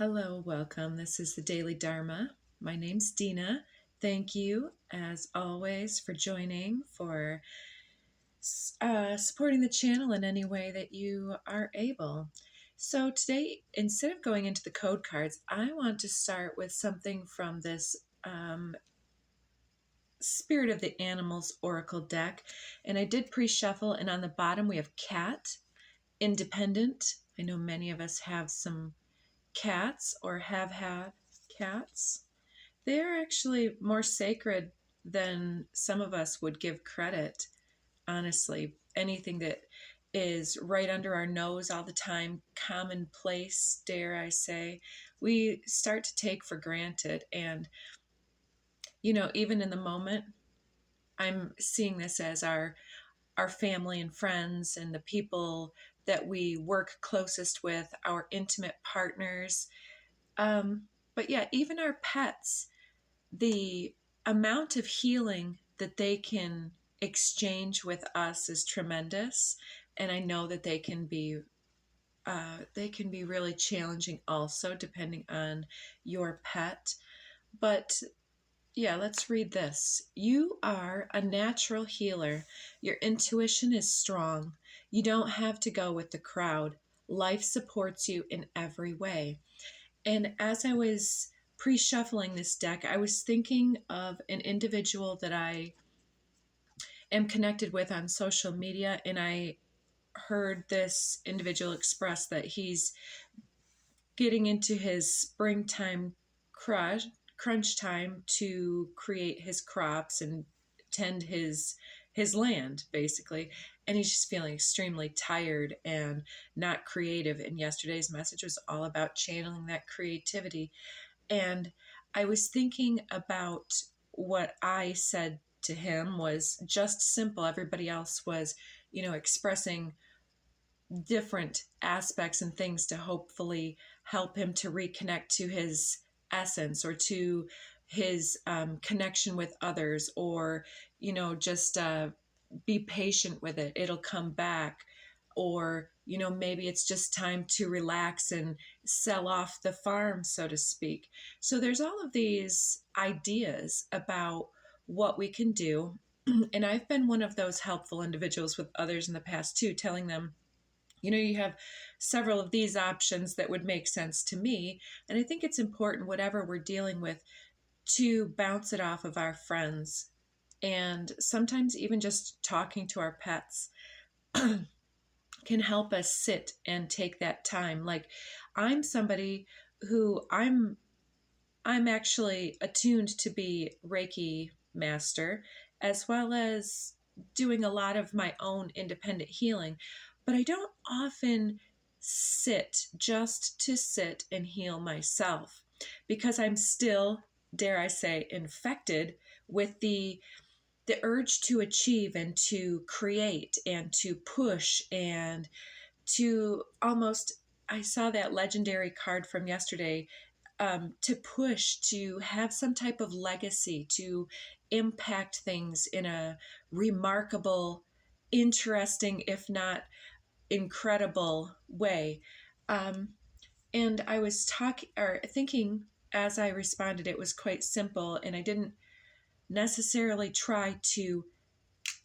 Hello, welcome. This is the Daily Dharma. My name's Dina. Thank you, as always, for joining, for supporting the channel in any way that you are able. So, today, instead of going into the code cards, I want to start with something from this Spirit of the Animals Oracle deck. And I did pre shuffle, and on the bottom, we have cat, independent. I know many of us have some cats or have had cats. They're actually more sacred than some of us would give credit, honestly. Anything that is right under our nose all the time, commonplace, dare I say, we start to take for granted. And, even in the moment, I'm seeing this as our family and friends and the people that we work closest with, our intimate partners. But yeah, even our pets, the amount of healing that they can exchange with us is tremendous. And I know that they can be really challenging also, depending on your pet. But yeah, let's read this. You are a natural healer. Your intuition is strong. You don't have to go with the crowd. Life supports you in every way. And as I was pre shuffling this deck, I was thinking of an individual that I am connected with on social media. And I heard this individual express that he's getting into his springtime crunch time to create his crops and tend his land, basically. And he's just feeling extremely tired and not creative. And yesterday's message was all about channeling that creativity. And I was thinking about what I said to him was just simple. Everybody else was, expressing different aspects and things to hopefully help him to reconnect to his essence or to his connection with others, or just be patient with it, it'll come back. Or maybe it's just time to relax and sell off the farm, so to speak. So there's all of these ideas about what we can do. And I've been one of those helpful individuals with others in the past too, telling them, you have several of these options that would make sense to me. And I think it's important, whatever we're dealing with, to bounce it off of our friends. And sometimes even just talking to our pets can help us sit and take that time. Like, I'm somebody who I'm actually attuned to be Reiki master, as well as doing a lot of my own independent healing. But I don't often sit just to sit and heal myself, because I'm still, dare I say, infected with the urge to achieve and to create and to push and to almost, I saw that legendary card from yesterday, to push, to have some type of legacy, to impact things in a remarkable, interesting, if not incredible way. Um, and I was talking or thinking as I responded, it was quite simple, and I didn't necessarily try to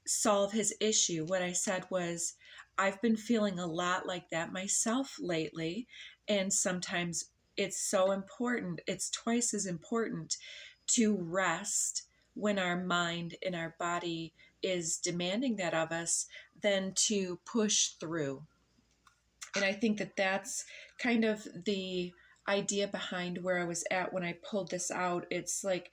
solve his issue. What I said was, I've been feeling a lot like that myself lately. And sometimes it's so important, it's twice as important to rest when our mind and our body is demanding that of us than to push through. And I think that that's kind of the idea behind where I was at when I pulled this out. It's like,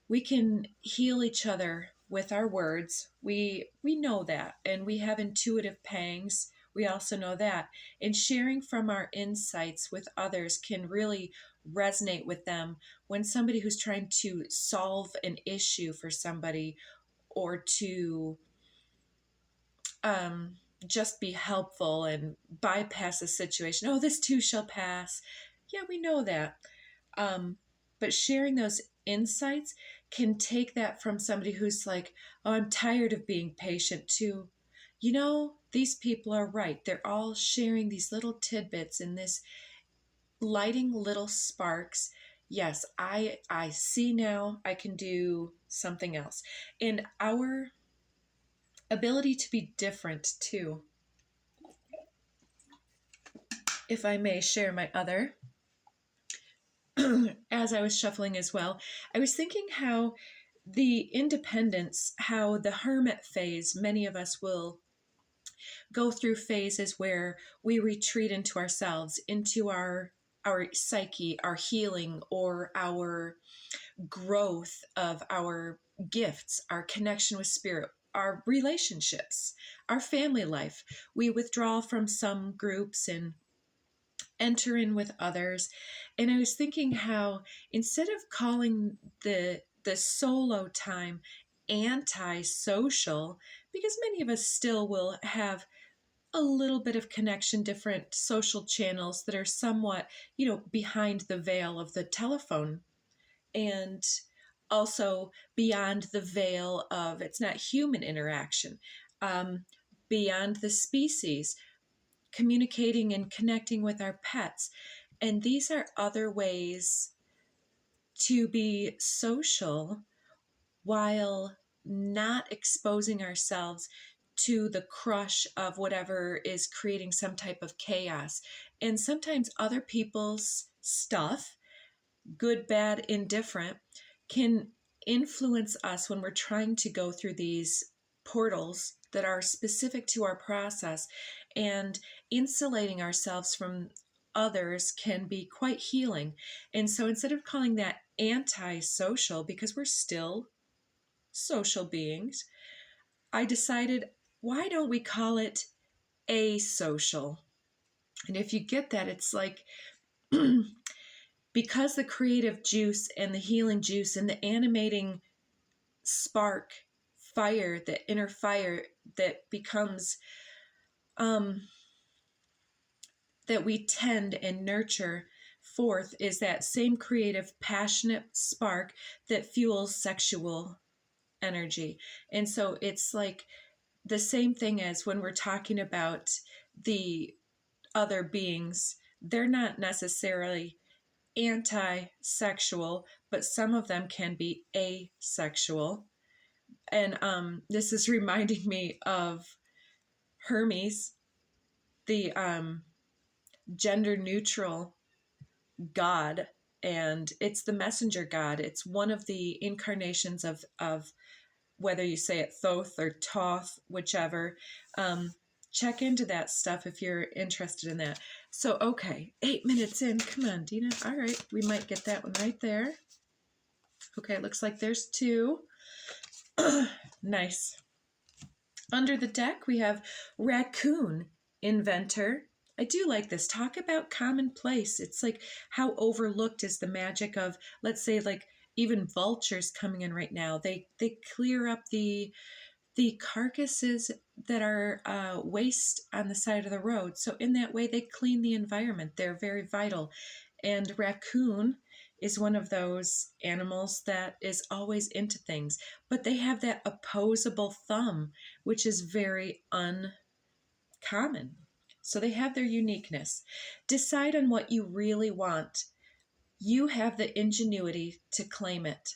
we can heal each other with our words. We know that, and we have intuitive pangs. We also know that. And sharing from our insights with others can really resonate with them when somebody who's trying to solve an issue for somebody, or to um, just be helpful and bypass the situation. Oh, this too shall pass. Yeah, we know that. Um, but sharing those insights can take that from somebody who's like, oh, I'm tired of being patient, to, these people are right. They're all sharing these little tidbits in this lighting little sparks. Yes, I see now I can do something else. And our ability to be different too. If I may share my other, as I was shuffling as well, I was thinking how the independence, how the hermit phase, many of us will go through phases where we retreat into ourselves, into our psyche, our healing, or our growth of our gifts, our connection with spirit, our relationships, our family life. We withdraw from some groups and enter in with others. And I was thinking how instead of calling the solo time anti-social, because many of us still will have a little bit of connection, different social channels that are somewhat, behind the veil of the telephone, and also beyond the veil of it's not human interaction, um, beyond the species, communicating and connecting with our pets. And these are other ways to be social while not exposing ourselves to the crush of whatever is creating some type of chaos. And sometimes other people's stuff, good, bad, indifferent, can influence us when we're trying to go through these portals that are specific to our process. And insulating ourselves from others can be quite healing. And so instead of calling that anti-social, because we're still social beings, I decided, why don't we call it asocial? And if you get that, it's like because the creative juice and the healing juice and the animating spark, fire, the inner fire that becomes, that we tend and nurture forth, is that same creative, passionate spark that fuels sexual energy. And so it's like the same thing as when we're talking about the other beings, they're not necessarily anti-sexual, but some of them can be asexual. And this is reminding me of Hermes, the gender neutral god, and it's the messenger god. It's one of the incarnations of whether you say it Thoth or Toth, whichever. Check into that stuff if you're interested in that. So, okay, 8 minutes in. Come on, Dina. All right, we might get that one right there. Okay, it looks like there's two. Nice. Under the deck, we have Raccoon, Inventor. I do like this. Talk about commonplace. It's like how overlooked is the magic of, let's say, like even vultures coming in right now. They clear up the carcasses that are waste on the side of the road. So in that way, they clean the environment. They're very vital. And raccoon is one of those animals that is always into things, but they have that opposable thumb, which is very uncommon. So they have their uniqueness. Decide on what you really want. You have the ingenuity to claim it.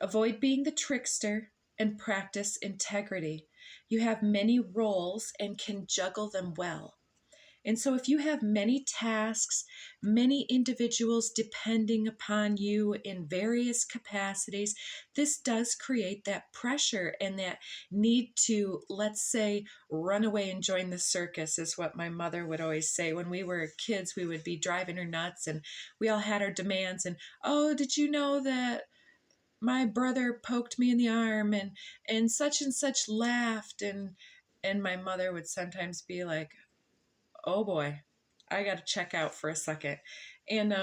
Avoid being the trickster and practice integrity. You have many roles and can juggle them well. And so, if you have many tasks, many individuals depending upon you in various capacities, this does create that pressure and that need to, let's say, run away and join the circus, is what my mother would always say. When we were kids, we would be driving her nuts and we all had our demands. And, oh, did you know that my brother poked me in the arm and such laughed? And my mother would sometimes be like, oh boy, I got to check out for a second. And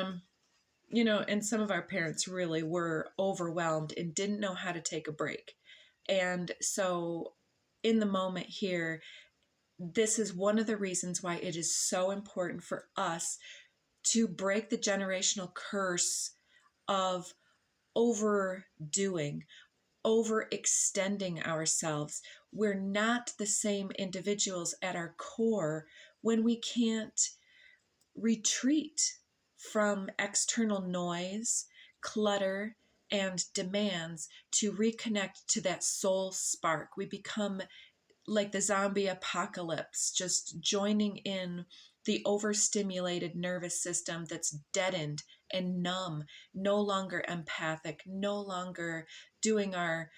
and some of our parents really were overwhelmed and didn't know how to take a break. And so in the moment here, this is one of the reasons why it is so important for us to break the generational curse of overdoing, overextending ourselves. We're not the same individuals at our core when we can't retreat. from external noise, clutter, and demands to reconnect to that soul spark. We become like the zombie apocalypse, just joining in the overstimulated nervous system that's deadened and numb, no longer empathic, no longer doing our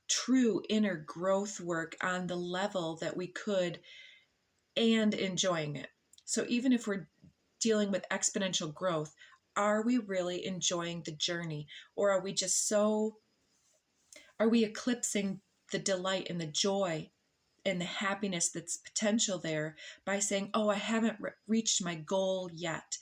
true inner growth work on the level that we could and enjoying it. So even if we're dealing with exponential growth, are we really enjoying the journey? Or are we just so, are we eclipsing the delight and the joy and the happiness that's potential there by saying, oh, I haven't reached my goal yet?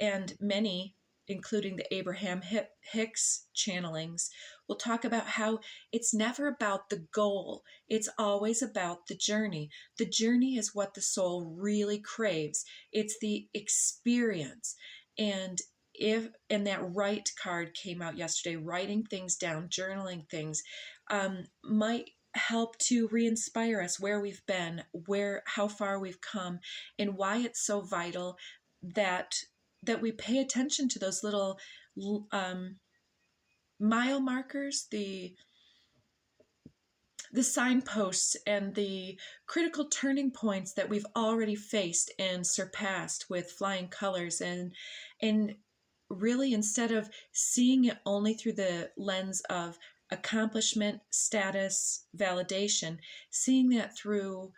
And many, including the Abraham Hicks channelings, will talk about how it's never about the goal. It's always about the journey. The journey is what the soul really craves. It's the experience. And that write card came out yesterday, writing things down, journaling things, might help to re-inspire us where we've been, how far we've come, and why it's so vital that we pay attention to those little mile markers, the signposts and the critical turning points that we've already faced and surpassed with flying colors, and really, instead of seeing it only through the lens of accomplishment, status, validation, seeing that through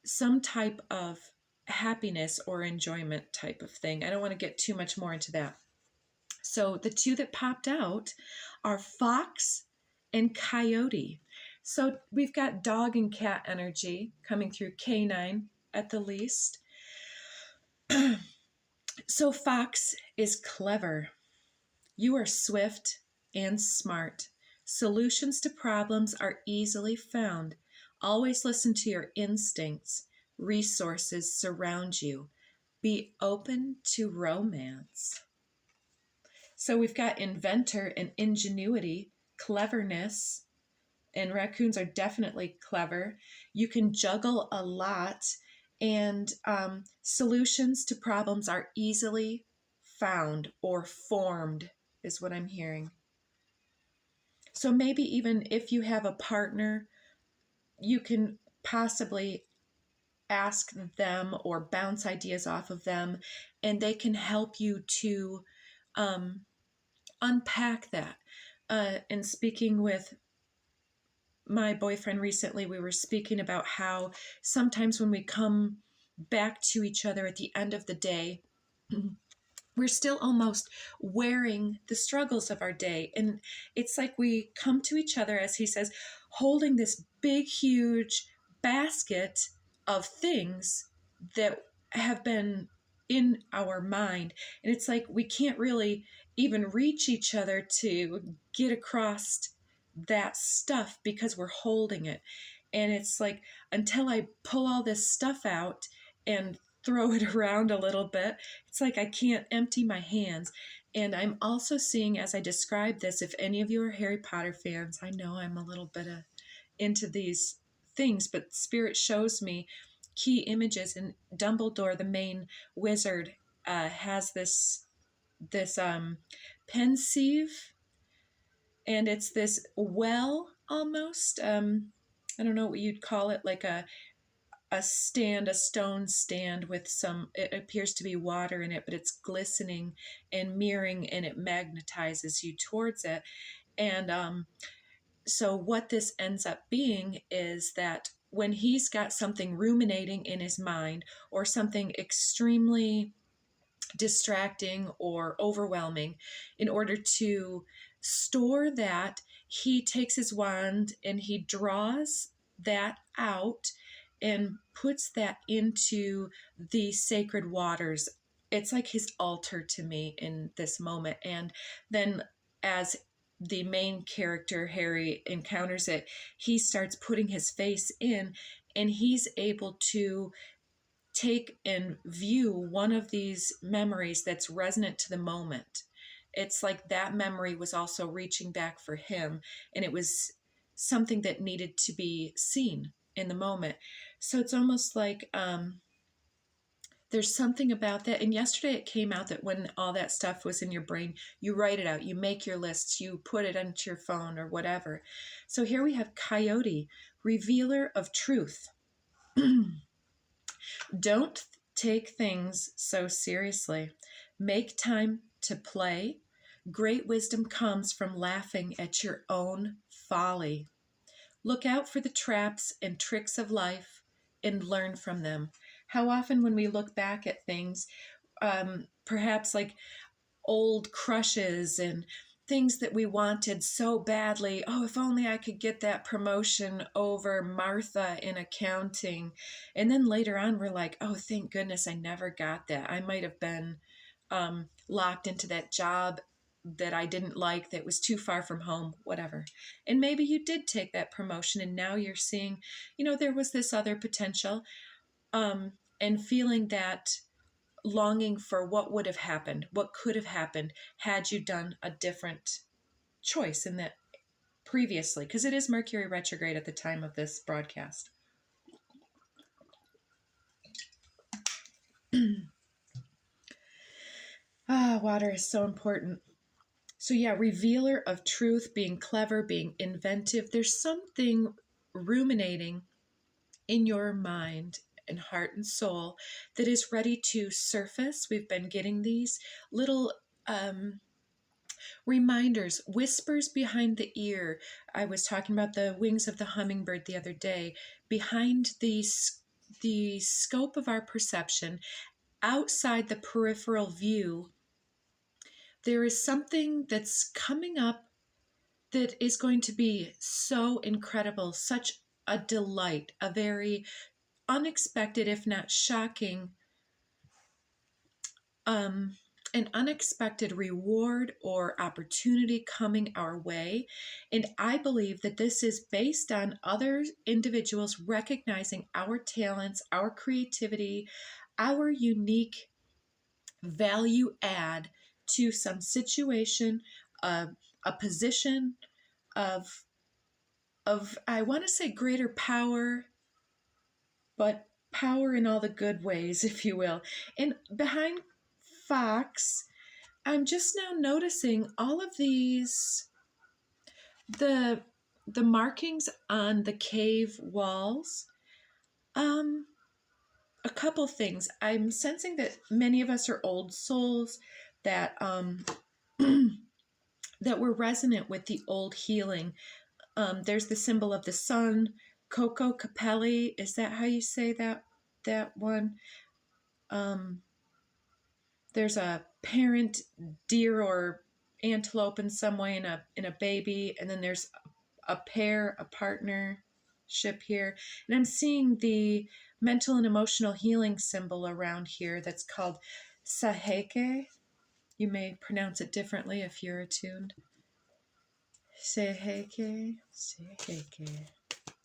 some type of happiness or enjoyment type of thing. I don't want to get too much more into that. So the two that popped out are fox and coyote. So we've got dog and cat energy coming through, canine at the least. So fox is clever. You are swift and smart. Solutions to problems are easily found. Always listen to your instincts. Resources surround you. Be open to romance. So we've got inventor and ingenuity, cleverness, and raccoons are definitely clever. You can juggle a lot, and solutions to problems are easily found or formed, is what I'm hearing. So maybe even if you have a partner, you can possibly ask them or bounce ideas off of them, and they can help you to unpack that. And speaking with my boyfriend recently, we were speaking about how sometimes when we come back to each other at the end of the day, we're still almost wearing the struggles of our day. And it's like we come to each other, as he says, holding this big, huge basket of things that have been in our mind. And it's like we can't really even reach each other to get across that stuff because we're holding it. And it's like until I pull all this stuff out and throw it around a little bit, it's like I can't empty my hands. And I'm also seeing, as I describe this, if any of you are Harry Potter fans, I know I'm a little bit into these things, but Spirit shows me key images. And Dumbledore, the main wizard, has this pensieve, and it's this well almost. I don't know what you'd call it, like a stone stand with some, it appears to be water in it, but it's glistening and mirroring, and it magnetizes you towards it. And so what this ends up being is that when he's got something ruminating in his mind, or something extremely distracting or overwhelming, in order to store that, he takes his wand and he draws that out and puts that into the sacred waters. It's like his altar to me in this moment. And then, as the main character, Harry, encounters it, he starts putting his face in, and he's able to take and view one of these memories that's resonant to the moment. It's like that memory was also reaching back for him, and it was something that needed to be seen in the moment. So it's almost like There's something about that. And yesterday it came out that when all that stuff was in your brain, you write it out, you make your lists, you put it onto your phone or whatever. So here we have Coyote, revealer of truth. Don't take things so seriously. Make time to play. Great wisdom comes from laughing at your own folly. Look out for the traps and tricks of life and learn from them. How often, when we look back at things, perhaps like old crushes and things that we wanted so badly. Oh, if only I could get that promotion over Martha in accounting. And then later on, we're like, oh, thank goodness I never got that. I might have been locked into that job that I didn't like, that was too far from home, whatever. And maybe you did take that promotion and now you're seeing, there was this other potential, and feeling that longing for what would have happened, what could have happened had you done a different choice in that previously, because it is Mercury retrograde at the time of this broadcast. Water is so important. So yeah, revealer of truth, being clever, being inventive. There's something ruminating in your mind and heart and soul that is ready to surface. We've been getting these little reminders, whispers behind the ear. I was talking about the wings of the hummingbird the other day. Behind the scope of our perception, outside the peripheral view, there is something that's coming up that is going to be so incredible, such a delight, a very unexpected, if not shocking, an unexpected reward or opportunity coming our way. And I believe that this is based on other individuals recognizing our talents, our creativity, our unique value add to some situation, a position of I want to say greater power, but power in all the good ways, if you will. And behind Fox, I'm just now noticing all of these, the markings on the cave walls. A couple things. I'm sensing that many of us are old souls that that were resonant with the old healing. There's the symbol of the sun, Coco Capelli. Is that how you say that one? There's a parent deer or antelope in some way in a baby, and then there's a pair, a partnership here. And I'm seeing the mental and emotional healing symbol around here that's called Saheke. You may pronounce it differently if you're attuned. Saheke, Saheke.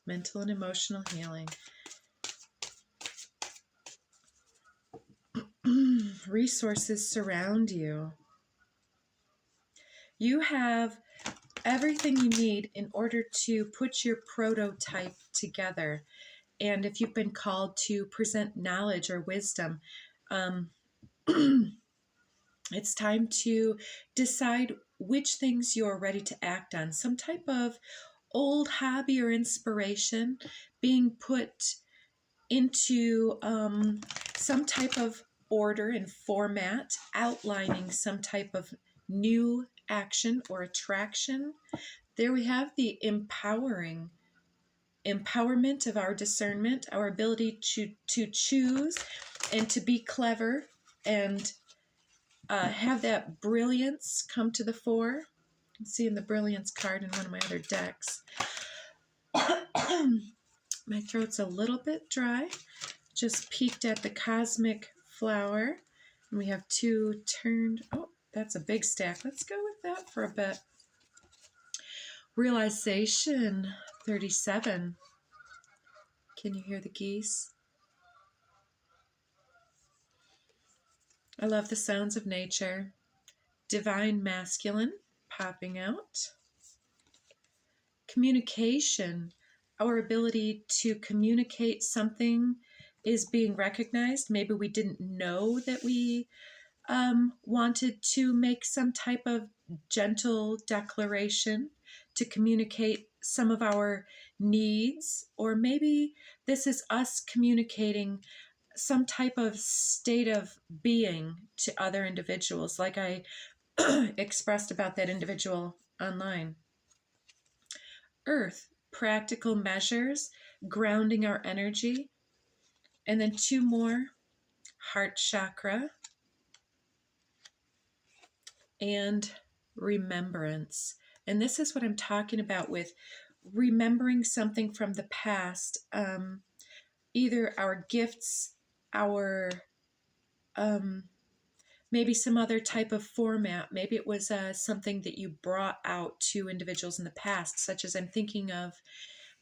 Mental and emotional healing. Resources surround you. You have everything you need in order to put your prototype together. And if you've been called to present knowledge or wisdom, it's time to decide which things you're ready to act on. Some type of old hobby or inspiration being put into some type of order and format, outlining some type of new action or attraction. There we have the empowerment of our discernment, our ability to choose and to be clever and have that brilliance come to the fore. You can see in the brilliance card in one of my other decks. My throat's a little bit dry. Just peeked at the cosmic flower. And we have two turned. Oh, that's a big stack. Let's go with that for a bit. Realization 37. Can you hear the geese? I love the sounds of nature. Divine masculine popping out. Communication, our ability to communicate something is being recognized. Maybe we didn't know that we wanted to make some type of gentle declaration to communicate some of our needs, or maybe this is us communicating some type of state of being to other individuals, like I expressed about that individual online. Earth, practical measures, grounding our energy. And then two more, heart chakra and remembrance. And this is what I'm talking about with remembering something from the past, either our gifts, our maybe some other type of format. Maybe it was something that you brought out to individuals in the past, such as I'm thinking of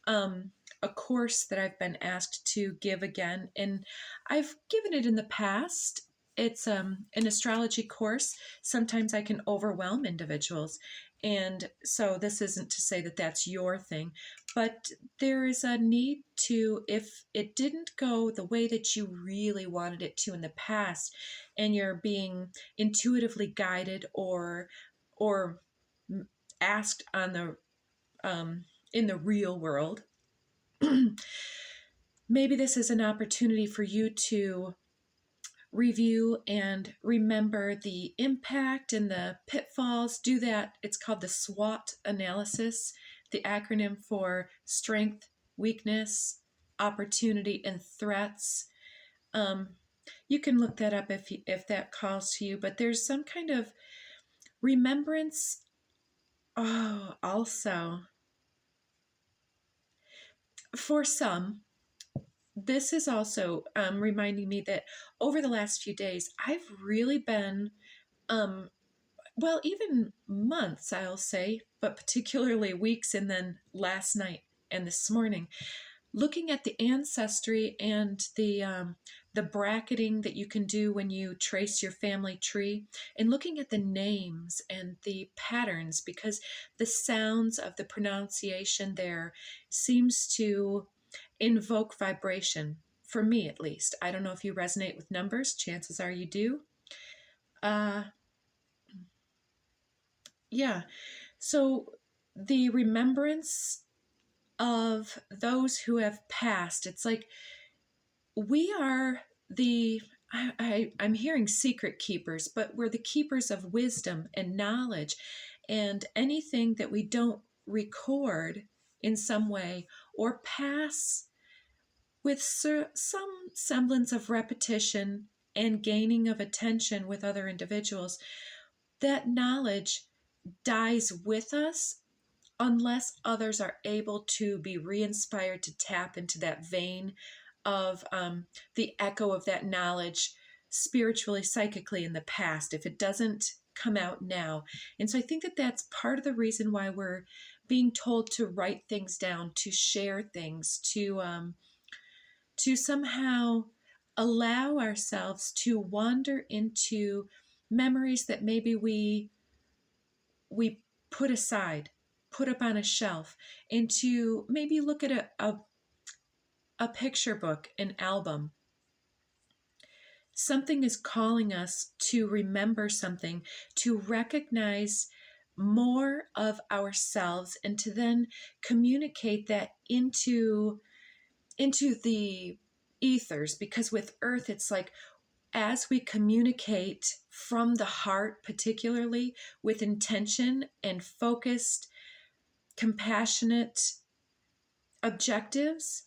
a course that I've been asked to give again, and I've given it in the past. It's an astrology course. Sometimes I can overwhelm individuals, and so this isn't to say that that's your thing, but there is a need to, if it didn't go the way that you really wanted it to in the past, and you're being intuitively guided or asked on the in the real world, maybe this is an opportunity for you to review and remember the impact and the pitfalls. Do that. It's called the SWOT analysis, the acronym for strength, weakness, opportunity, and threats. You can look that up if that calls to you, but there's some kind of remembrance. Oh, also, for some, this is also reminding me that over the last few days, I've really been, well, even months, I'll say, but particularly weeks, and then last night and this morning, looking at the ancestry and the bracketing that you can do when you trace your family tree, and looking at the names and the patterns, because the sounds of the pronunciation there seems to invoke vibration, for me at least. I don't know if you resonate with numbers. Chances are you do. Yeah. So the remembrance of those who have passed, it's like we are the, I'm hearing secret keepers, but we're the keepers of wisdom and knowledge, and anything that we don't record in some way or pass with some semblance of repetition and gaining of attention with other individuals, that knowledge dies with us unless others are able to be re-inspired to tap into that vein of the echo of that knowledge spiritually, psychically in the past, if it doesn't come out now. And so I think that that's part of the reason why we're being told to write things down, to share things, to somehow allow ourselves to wander into memories that maybe we put aside, put up on a shelf, and to maybe look at a picture book, an album. Something is calling us to remember something, to recognize more of ourselves, and to then communicate that into the ethers. Because with earth, it's like, as we communicate from the heart, particularly with intention and focused, compassionate objectives,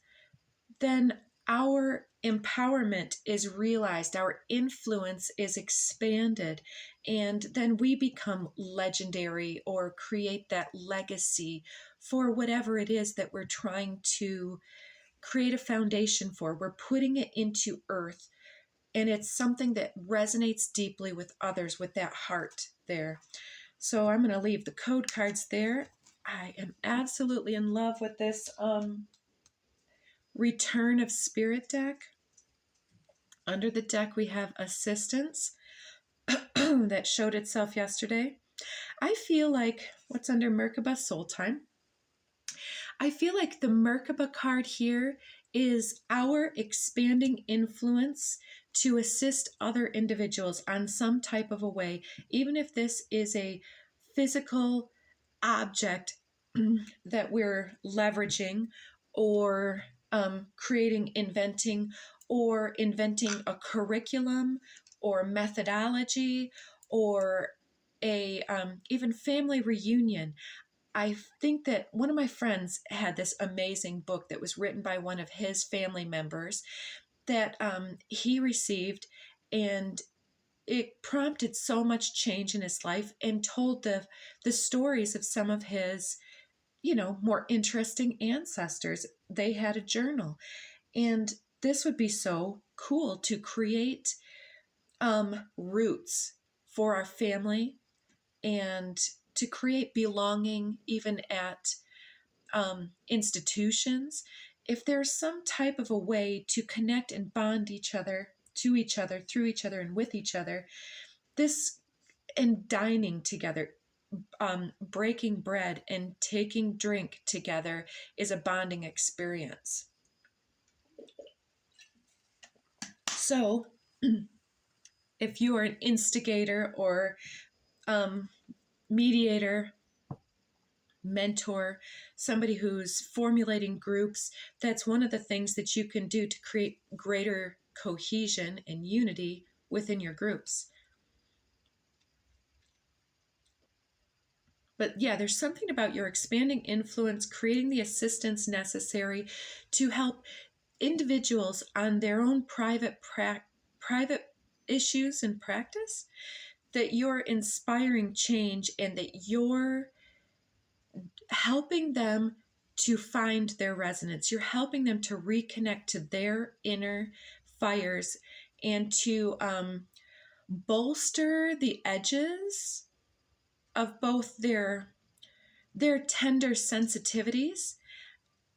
then our empowerment is realized, our influence is expanded, and then we become legendary or create that legacy for whatever it is that we're trying to create a foundation for. We're putting it into earth, and it's something that resonates deeply with others, with that heart there. So I'm going to leave the code cards there. I am absolutely in love with this Return of Spirit deck. Under the deck, we have Assistance that showed itself yesterday. I feel like, what's under Merkaba? Soul Time. I feel like the Merkaba card here is our expanding influence to assist other individuals on some type of a way, even if this is a physical object that we're leveraging or inventing a curriculum or methodology or a even family reunion. I think that one of my friends had this amazing book that was written by one of his family members that he received, and it prompted so much change in his life and told the stories of some of his, more interesting ancestors. They had a journal, and this would be so cool to create roots for our family and to create belonging even at institutions. If there's some type of a way to connect and bond each other to each other, through each other, and with each other, this and dining together, breaking bread and taking drink together is a bonding experience. So, if you are an instigator or mediator, mentor, somebody who's formulating groups, that's one of the things that you can do to create greater cohesion and unity within your groups. But yeah, there's something about your expanding influence, creating the assistance necessary to help individuals on their own private issues and practice, that you're inspiring change and that you're helping them to find their resonance. You're helping them to reconnect to their inner fires and to bolster the edges of both their tender sensitivities,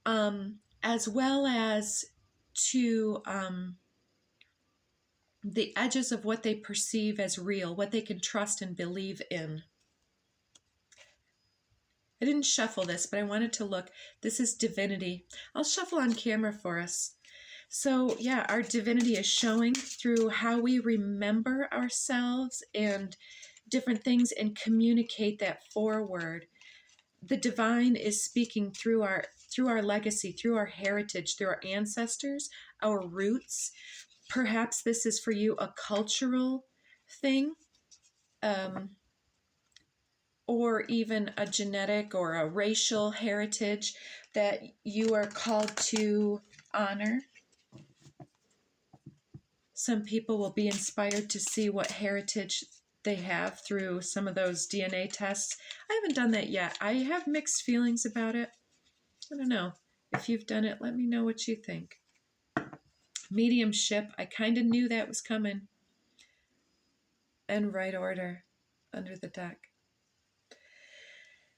as well as to the edges of what they perceive as real, what they can trust and believe in. I didn't shuffle this, but I wanted to look. This is divinity. I'll shuffle on camera for us. So yeah, our divinity is showing through how we remember ourselves and different things and communicate that forward. The divine is speaking through our legacy, through our heritage, through our ancestors, our roots. Perhaps this is for you a cultural thing, or even a genetic or a racial heritage that you are called to honor. Some people will be inspired to see what heritage they have through some of those DNA tests. I haven't done that yet. I have mixed feelings about it. I don't know. If you've done it, let me know what you think. Mediumship, I kind of knew that was coming. And right order under the deck.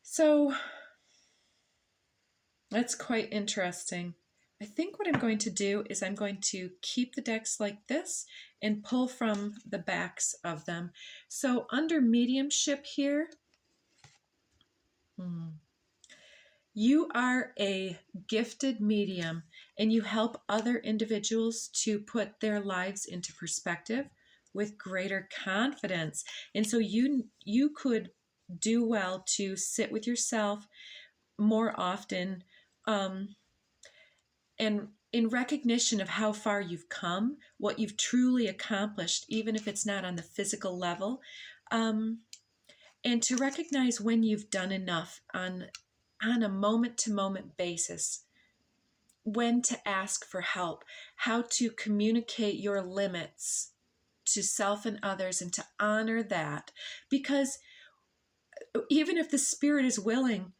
So that's quite interesting. I think what I'm going to do is I'm going to keep the decks like this and pull from the backs of them. So under mediumship here, you are a gifted medium and you help other individuals to put their lives into perspective with greater confidence. And so you could do well to sit with yourself more often, and in recognition of how far you've come, what you've truly accomplished, even if it's not on the physical level, and to recognize when you've done enough on a moment-to-moment basis, when to ask for help, how to communicate your limits to self and others, and to honor that. Because even if the spirit is willing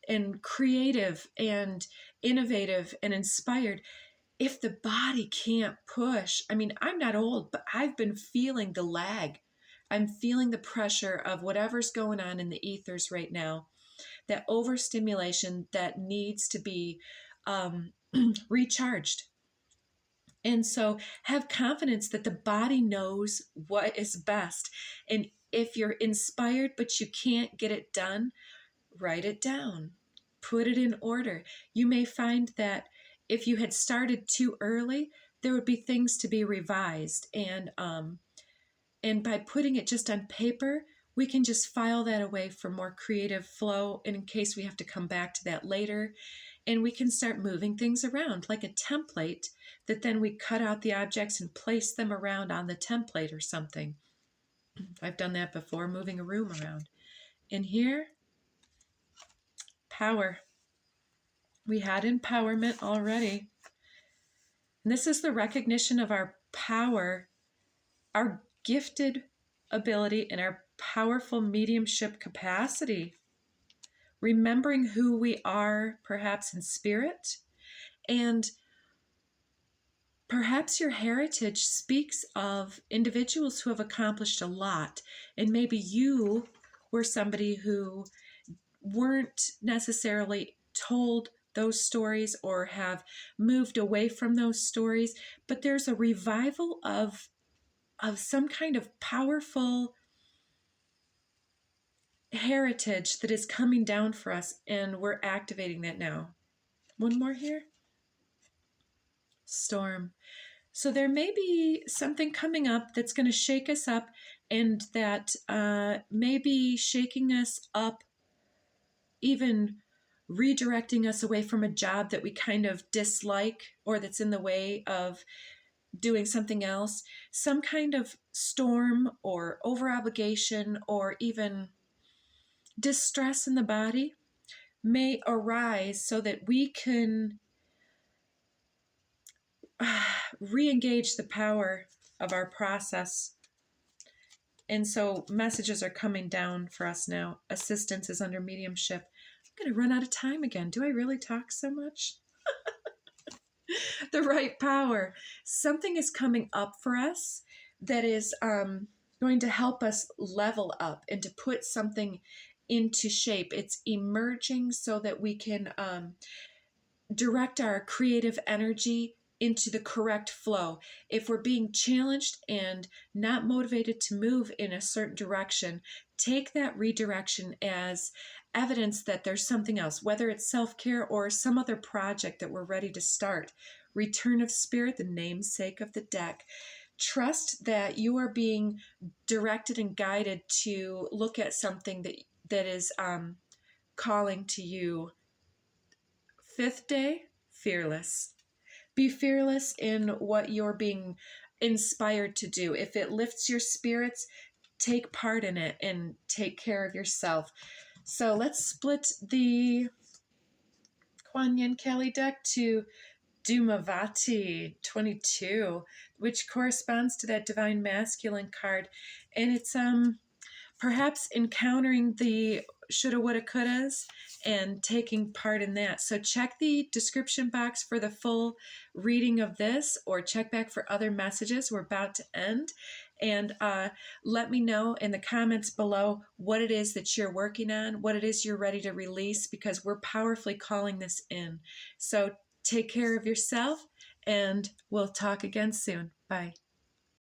and creative and innovative and inspired, if the body can't push, I mean, I'm not old, but I've been feeling the lag. I'm feeling the pressure of whatever's going on in the ethers right now, that overstimulation that needs to be recharged. And so have confidence that the body knows what is best. And if you're inspired but you can't get it done, write it down. Put it in order. You may find that if you had started too early, there would be things to be revised. And by putting it just on paper, we can just file that away for more creative flow, and in case we have to come back to that later. And we can start moving things around like a template that then we cut out the objects and place them around on the template or something. I've done that before, moving a room around. And here, power. We had empowerment already. And this is the recognition of our power, our gifted ability, and our powerful mediumship capacity. Remembering who we are, perhaps in spirit, and perhaps your heritage speaks of individuals who have accomplished a lot, and maybe you were somebody who weren't necessarily told those stories or have moved away from those stories, but there's a revival of some kind of powerful heritage that is coming down for us, and we're activating that now. One more here. Storm. So there may be something coming up that's going to shake us up, and that may be shaking us up, even redirecting us away from a job that we kind of dislike or that's in the way of doing something else. Some kind of storm or over obligation or even distress in the body may arise so that we can re-engage the power of our process. And so messages are coming down for us now. Assistance is under mediumship. I'm going to run out of time again. Do I really talk so much? The right power. Something is coming up for us that is going to help us level up and to put something into shape. It's emerging so that we can direct our creative energy into the correct flow. If we're being challenged and not motivated to move in a certain direction, take that redirection as evidence that there's something else, whether it's self-care or some other project that we're ready to start. Return of Spirit, the namesake of the deck. Trust that you are being directed and guided to look at something that is calling to you. Fifth day, fearless. Be fearless in what you're being inspired to do. If it lifts your spirits, take part in it and take care of yourself. So let's split the Kuan Yin Kali deck to Dhumavati 22, which corresponds to that divine masculine card. And it's perhaps encountering the shoulda, woulda, couldas and taking part in that. So check the description box for the full reading of this, or check back for other messages. We're about to end. And let me know in the comments below what it is that you're working on, what it is you're ready to release, because we're powerfully calling this in. So take care of yourself, and we'll talk again soon. Bye.